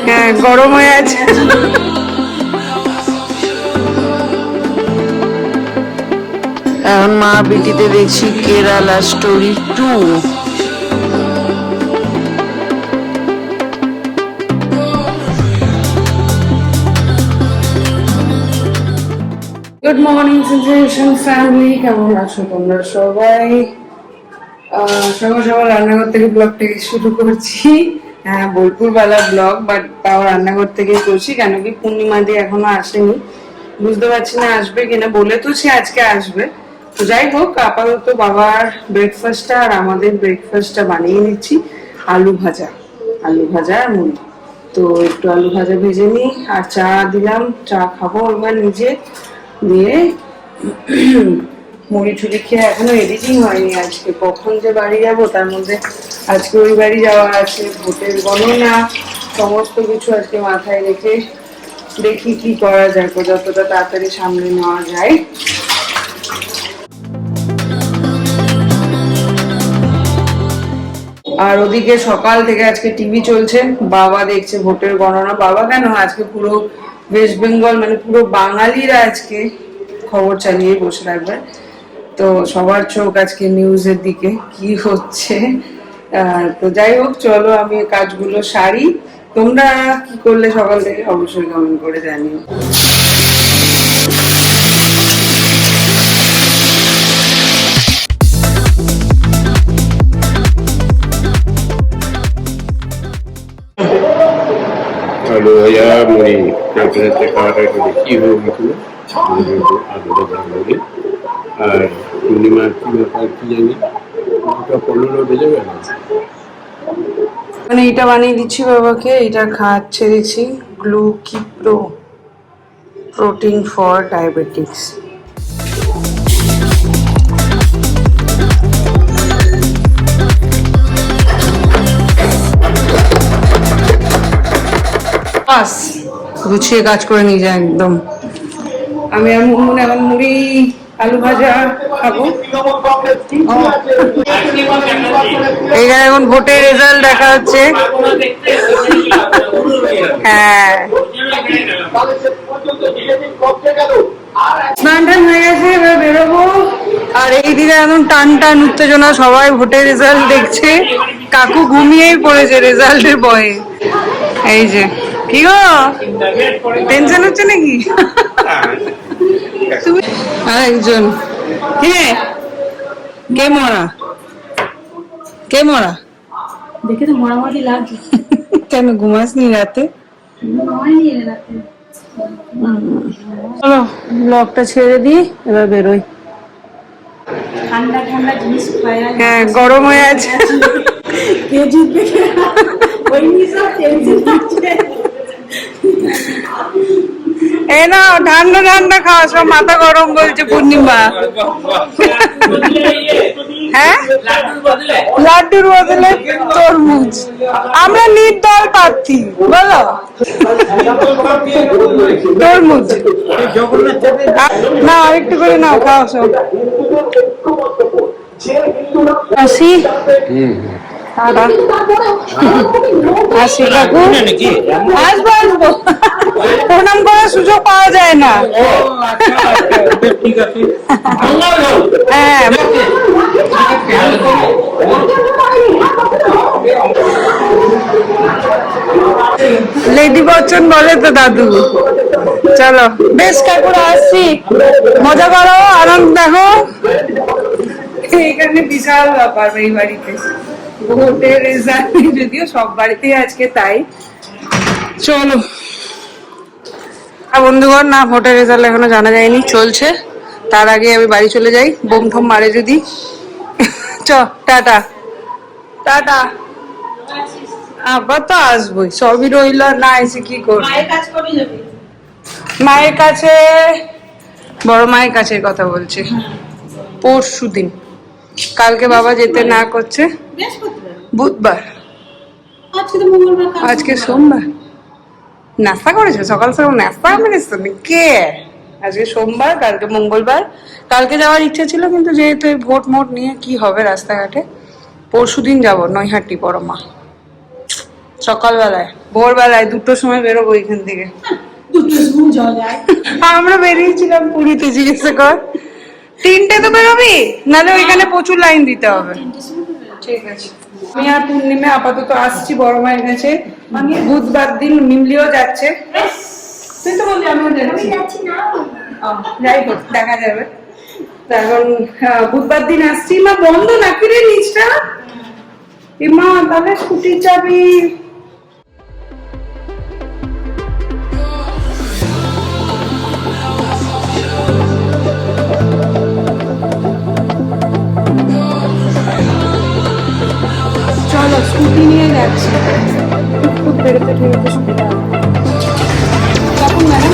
হ্যাঁ গরম হয়ে আছে। এখন মা বিটিতে দেখছি Kerala story 2। Good morning sensation family, কেমন আছো তোমরা সবাই? সকাল সকাল রান্নাঘর থেকে ব্লগটাকে শুরু করছি। হ্যাঁ বোলপুর বেলা ব্লগ, বাট তাও রান্নাঘর থেকে করছি, কেন কি পূর্ণিমা দিয়ে এখনো আসেনি, বুঝতে পারছি না আসবে কিনা। বলে তো সে আজকে আসবে। তো যাই হোক, আপাতত বাবার ব্রেকফাস্টটা আর আমাদের ব্রেকফাস্টটা বানিয়ে নিচ্ছি। আলু ভাজা আর মুড়ি। তো একটু আলু ভাজা ভেজে নিই, আর চা দিলাম, চা খাবো এবার নিজে। দিয়ে মুড়ি টুড়ি খেয়ে এখনো এডিটিং হয়নি। আজকে কখন যে বাড়ি যাব, তার মধ্যে আজকে ওই বাড়ি যাওয়া আছে, ভোটের গণনা, সমস্ত কিছু আজকে মাথায় রেখে দেখি কি করা যায়, যতটা তাড়াতাড়ি সামনে নেওয়া যায়। আর ওদিকে সকাল থেকে আজকে টিভি চলছে, বাবা দেখছে ভোটের গণনা। বাবা কেন, আজকে পুরো ওয়েস্ট বেঙ্গল মানে পুরো বাঙালিরা আজকে খবর চালিয়ে বসে থাকবে। তো সবার চোখ আজকে নিউজের দিকে কি হচ্ছে। তো যাই হোক, চলো আমি কাজগুলো সারি। তোমরা কি করলে সকাল থেকে অবশ্যই কমেন্ট করে জানিও। আলু ভাজা মুড়ি রাতে খাওয়াটা একটু বেশি হয়ে গেছিল, আলুটা দাম লাগে। আর পূর্ণিমার কি ব্যাপার কি জানি, ওটা 15 বেজে গেল। মানে এটা বানিয়ে দিচ্ছি বাবাকে, এটা খাচ্ছে দেখছি গ্লুকিপ্রো, প্রোটিন ফর ডায়াবেটিক্স। বাস গুছিয়ে কাজ করে নিয়ে যায় একদম। আমি আর মুনমুন এখন মুড়ি আলু ভাজা খাবো। এইখানে এখন ভোটের রেজাল্ট দেখা হচ্ছে। হ্যাঁ স্নান টান হয়ে গেছে, এবার বেরোবো। আর এই দিনে এখন টান টান উত্তেজনা, সবাই ভোটের রেজাল্ট দেখছে। কাকু ঘুমিয়েই পড়েছে রেজাল্টের ভয়ে। এই যে কি গো, টেনশন হচ্ছে নাকি? আর একজন কে কে মরা, কে মরা দেখে তো মোটামুটি লাগছে। কেন ঘুমাসনি রাতে? চলো ব্লগটা ছেড়ে দিই, এবার বেরোই। ঠান্ডা ঠান্ডা জিনিস খাওয়া, হ্যাঁ গরম হয়ে আছে। কে জিতবে ওই নিয়ে সব টেনশন হচ্ছে। এই না ঠান্ডা ঠান্ডা খাওয়া, সব মাথা গরম বলছে পূর্ণিমা। হ্যাঁ লাড্ডুর বদলে তরমুজ। আমরা নির্দল প্রার্থী, বলো তরমুজ। না আরেকটু করে নাও, খাও সব। আসি আসি কাকু, আসবো আসবো, প্রণাম করার সুযোগ পাওয়া যায় না। হ্যাঁ লেডি বচ্চন বলে তো দাদু। চলো বেশ কাকুরা, আসছি, মজা করো, আনন্দ দেখো। এখানে বিশাল ব্যাপার এই বাড়িতে ভোটের রেজাল্ট, যদিও সব বাড়িতেই আজকে তাই। চলো বন্ধুগণ, না ভোটের রেজাল্ট এখনো জানা যায়নি, চলছে। তার আগে আমি বাড়ি চলে যাই, বোম ঠোম মারে যদি। চ টাটা টাটা। আবার তো আসবোই, সবই রইল, না এসে কি করবো? মায়ের কাছে, বড় মায়ের কাছে কথা বলছি, পরশু দিন। কালকে বাবা যেতে না করছে, বুধবার, আজকে সোমবার। নাস্তা করেছো সকাল সকাল? নাস্তা করেছো কে? আজকে সোমবার, কালকে মঙ্গলবার। কালকে যাওয়ার ইচ্ছা ছিল, কিন্তু যেহেতু ভোট মোট নিয়ে কি হবে রাস্তাঘাটে, পরশুদিন যাবো নৈহাটি বড় মা। সকালবেলায় ভোরবেলায় 2টোর সময় বেরোবো এখান থেকে। দুটো স্কুল যাওয়া যায়। আমরা বেরিয়েছিলাম পুরীতে, জিজ্ঞেস কর। 3টে তো বেরোবি, নাহলে ওইখানে প্রচুর লাইন দিতে হবে। ঠিক আছে, আমি আর পূর্ণিমা আপাতত আসছি বড় মায়ের কাছে। বুধবার দিন মিমলিও যাচ্ছে। তুই তো বললি আমিও যাচ্ছি। যাই হোক, দেখা যাবে। এখন বুধবার দিন আসছি। মা বন্ধ নাকি রে নিচটা? মা তাহলে স্কুটির চাবি। চলো স্কুটি নিয়ে যাচ্ছি, খুব বেরোতে ঠেরোতে সুবিধা হবে। তখন ম্যাডাম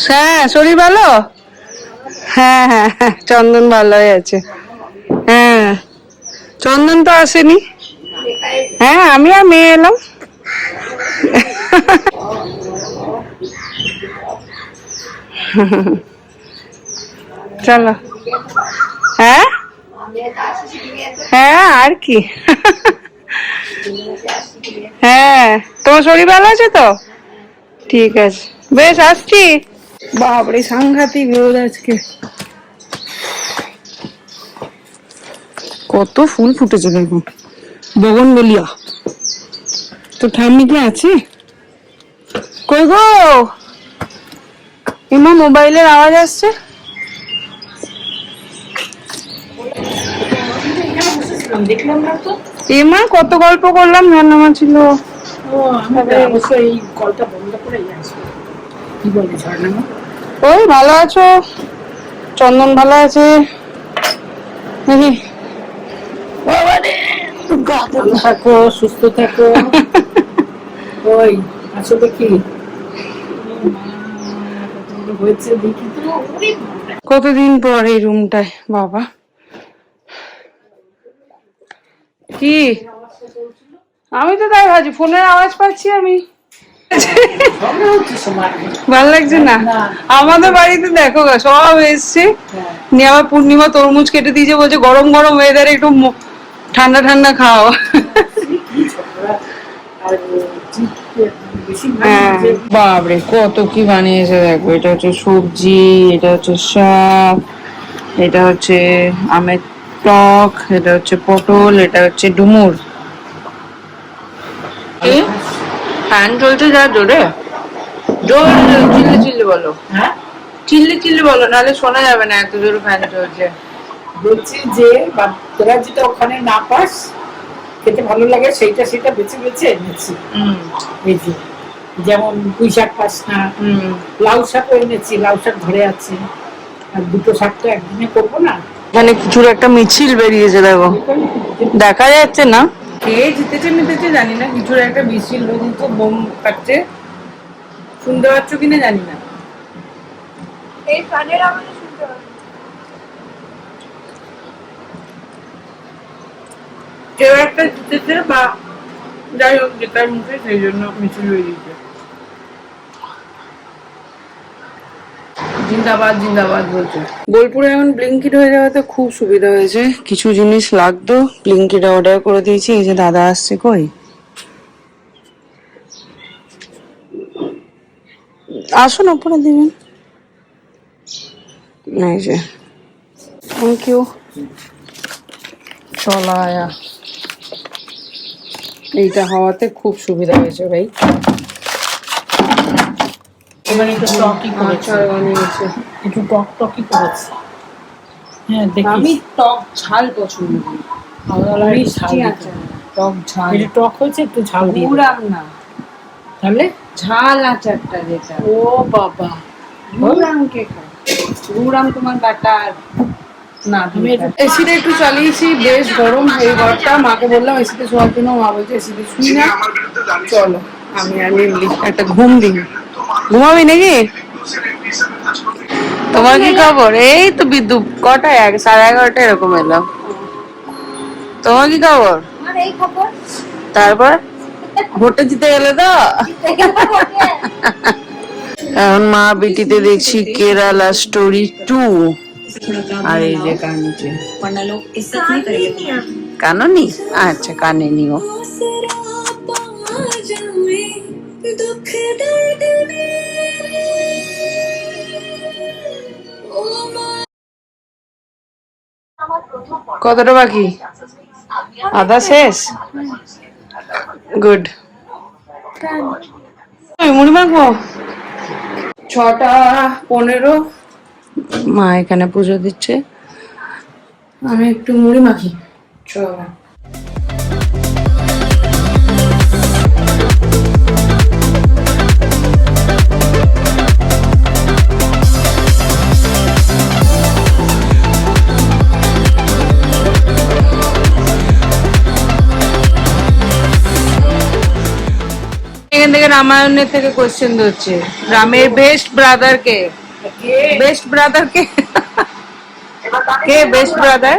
হ্যাঁ, শরীর ভালো? হ্যাঁ হ্যাঁ হ্যাঁ, চন্দন ভালোই আছে। হ্যাঁ, চন্দন তো আসেনি। হ্যাঁ, আমি আর মেয়ে এলাম। চলো। হ্যাঁ হ্যাঁ, আর কি। হ্যাঁ, তোমার শরীর ভালো আছে তো? ঠিক আছে, বেশ, আসছি। বাপরে সাংঘাতিক রোদ আজকে। কত ফুল ফুটেছে দেখুন, বগনবেলিয়া। তো ঠাম্মি কি আছে? কই গো, এমা মোবাইলের আওয়াজ আসছে। দেখলাম না তো। এমা কত গল্প করলাম, ঝর্ণামা ছিল। ও, আমি অবশ্য এই কলটা বন্ধ করে আসবো। কি বলে ঝর্ণামা? ওই ভালো আছো? চন্দন ভালো আছে? ভালো থাকো, সুস্থ থাকো। ওই আসলে কি হয়েছে দেখি তো। কতদিন পর এই রুমটায় বাবা। কি আমি তো তাই ভাবছি, ফোনের আওয়াজ পাচ্ছি আমি। ভালো লাগছে না? আমাদের বাড়িতে দেখো গা, সব এসছে নিয়ে আবার পূর্ণিমা তরমুজ কেটে দিয়েছে, বলছে গরম গরম ওয়েদারে একটু ঠান্ডা ঠান্ডা খাও। হ্যাঁ, বাপরে কত কি বানিয়েছে দেখো। এটা হচ্ছে সবজি, এটা হচ্ছে শাক, এটা হচ্ছে আমের টক, এটা হচ্ছে পটল, এটা হচ্ছে ডুমুর। ফ্যান চলছে যা জোরে, জোরে চিল্লি চিল্লি বলো। হ্যাঁ, চিল্লি চিল্লি বলো, নাহলে শোনা যাবে না, এত জোরে ফ্যান চলছে। বলছি যে তোরা যেটা ওখানে না পাস, খেতে ভালো লাগে, সেটা বেছে বেছে এনেছি। এই যে যেমন পুঁই শাক পাস না, লাউ শাকও এনেছি, লাউ শাক ধরে আছে। আর দুটো শাক তো একদিনে করবো না। এখানে কিছুর একটা মিছিল বেরিয়েছে দেখো, দেখা যাচ্ছে না কে জিতেছে মিতেছে জানি না, কিছুর একটা মিছিল বেরিয়েছে, বোম ফাটছে। শুনতে পাচ্ছ কিনা জানি না। এই কানের আওয়াজে শুনতে পাবে। কেউ একটা জিতেছে বা যাই হোক জেতার মুখে, সেই জন্য মিছিল বেরিয়েছে। জিন্দাবাদ জিন্দাবাদ বলছে। বোলপুরে এখন ব্লিঙ্কিট হয়ে যাওয়াতে খুব সুবিধা হয়েছে। কিছু জিনিস লাগতো, ব্লিঙ্কিট অর্ডার করে দিয়েছি। এই যে দাদা আসছে, কই আসুন ওপরে দিবেন। এই যে থ্যাংক ইউ। চলা আয়া, এইটা হওয়াতে খুব সুবিধা হয়েছে ভাই। এবার একটু টকই করেছে, আচার বানিয়েছে। একটু টকই করেছে। হ্যাঁ, দেখি। আমি টক ঝাল পছন্দ করি। মিষ্টি আচার, টক ঝাল। একটু টক হয়েছে, একটু ঝাল দিয়ে দেবো। গুড়াম না, তাহলে ঝাল আচারটা যেটা। ও বাবা, গুড়াম কে খায়? গুড়াম তোমার বাটার না। আমি এসিটা একটু চালিয়েছি, বেশ গরম এই ঘরটা। মাকে বললাম এসিতে শোয়ার জন্য, মা বলছে এসিতে শুই না, চলো আমি আর নিমলি একটা ঘুম দিই। ঘুমাবি নাকি? তোমার কি খবর? এই তো বিদ্যুৎ কটায় 11:30 এরকম এলাম। তোমার কি খবর? আমার এই খবর। তারপর ভোটে জিতে গেলে তো। এখন মা বেটিতে দেখছি কেরালা স্টোরি 2। আর এই যে কানছে কাননি, আচ্ছা কানে নিও। কতটা বাকি? আধা শেষ। গুড। মুড়ি মাখবো। 6:15 মা এখানে পুজো দিচ্ছে, আমি একটু মুড়ি মাখি। চল। এখান থেকে রামায়ণের থেকে কোশ্চেন হচ্ছে, রামের বেস্ট ব্রাদার কে? বেস্ট ব্রাদার কে? কে বেস্ট ব্রাদার?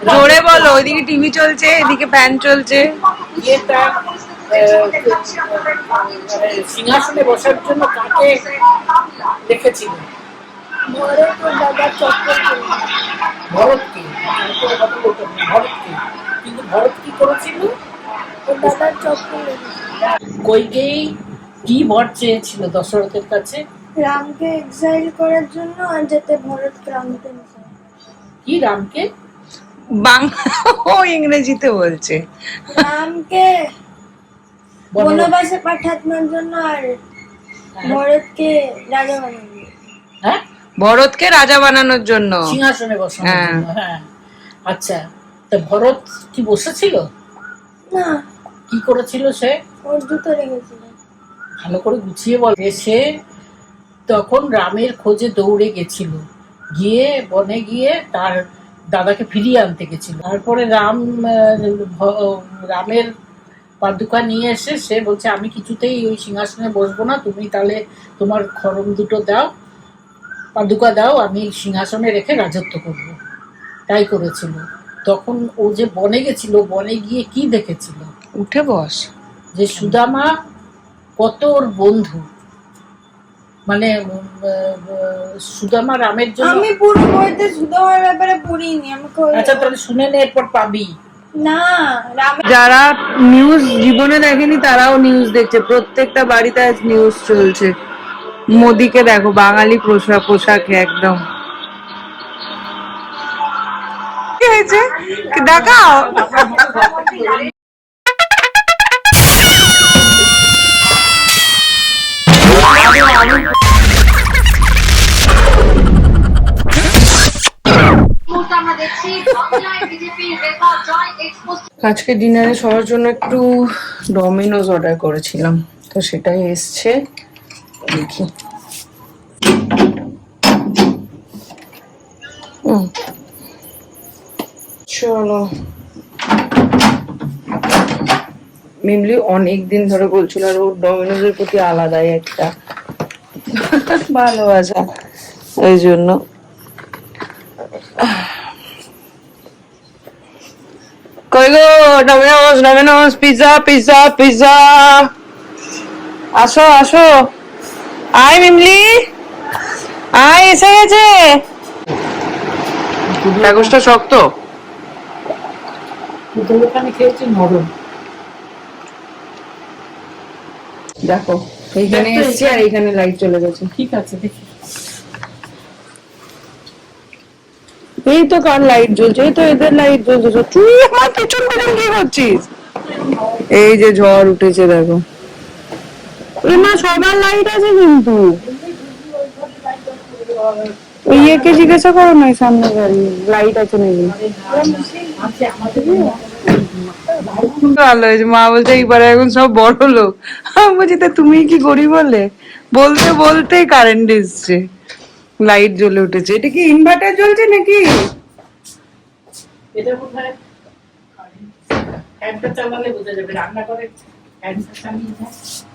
জোরে বলো, ওইদিকে টিভি চলছে, এদিকে ফ্যান চলছে। সিংহাসনে বসার জন্য কাকে দেখেছিল? ভরতকে। ভরতকে, কিন্তু ভরত কি করেছিল? কইকেই কি বর চেয়েছিল দশরথের কাছে? রামকে এক্সাইল করার জন্য, আর যাতে ভরতকে আনতে না পারে। কি রামকে? বাংলা ও ইংরেজিতে বলছে। রামকে বনবাসে পাঠানোর জন্য, আর ভরতকে রাজা বানানো। হ্যাঁ, ভরতকে রাজা বানানোর জন্য, সিংহাসনে বসানোর জন্য। হ্যাঁ, আচ্ছা, তা ভরত কি বসেছিল? না, কি করেছিল সে? ওর জুতো রেখেছিল। ভালো করে গুছিয়ে বল। সে তখন রামের খোঁজে দৌড়ে গেছিল, গিয়ে বনে গিয়ে তার দাদাকে ফিরিয়ে আনতে গেছিল। তারপরে রামের পাদুকা নিয়ে এসে সে বলছে, আমি কিছুতেই ওই সিংহাসনে বসবো না, তুমি তাহলে তোমার খড়ম দুটো দাও, পাদুকা দাও, আমি সিংহাসনে রেখে রাজত্ব করব। তাই করেছিল। তখন ও যে বনে গেছিল, বনে গিয়ে কি দেখেছিল? উঠে বস। যে সুদামা কত ওর বন্ধু, মানে সুদামা রামের জন্য। আমি পুরো বইতে সুদামার ব্যাপারে পড়িনি, আমাকে আচ্ছা, তাহলে শুনে নে, এরপর পাবি। না, রামের যারা নিউজ জীবনে দেখেনি তারাও নিউজ দেখছে, প্রত্যেকটা বাড়িতে আজ নিউজ চলছে। মোদিকে দেখো, বাঙালি পোশাকে একদম। কি হয়েছে দেখাও। আজকে ডিনারে সবার জন্য একটু ডমিনোজ অর্ডার করেছিলাম, তো সেটাই এসছে, দেখি। চলো। মিমলি অনেকদিন ধরে বলছিল, আর ওর ডমিনোজের প্রতি আলাদাই একটা ভালোবাসা, ওই জন্য। কই গো, Domino's Domino's, pizza pizza pizza, আসো আসো, আয় মিমলি আয়, এসে গেছে। কাগজটা শক্ত, ওখানে খেয়েছি নরম। দেখো এইখানে এসছে আর এইখানে লাইট চলে গেছে। ঠিক আছে, দেখি। এই তো কার লাইট জ্বলছে, এই তো এদের লাইট জ্বলছে। তুই আমার পিছন পিছন কি করছিস? এই যে ঝড় উঠেছে দেখো। মা সবার লাইট আছে, কিন্তু ওই একে জিজ্ঞাসা করো না, সামনে গাড়ি লাইট আছে নাকি। ভালো হয়েছে, মা বলছে এইবারে এখন সব বড় লোক। আমি বলছি তা তুমি কি গরিব হলে? বলতে বলতেই কারেন্ট এসছে, লাইট জ্বলে উঠেছে। এটা কি ইনভার্টার জ্বলছে নাকি? এটা কোথায়? ফ্যানটা চালালে বোঝা যাবে, রান্না করে ফ্যানটা চালিয়ে যায়।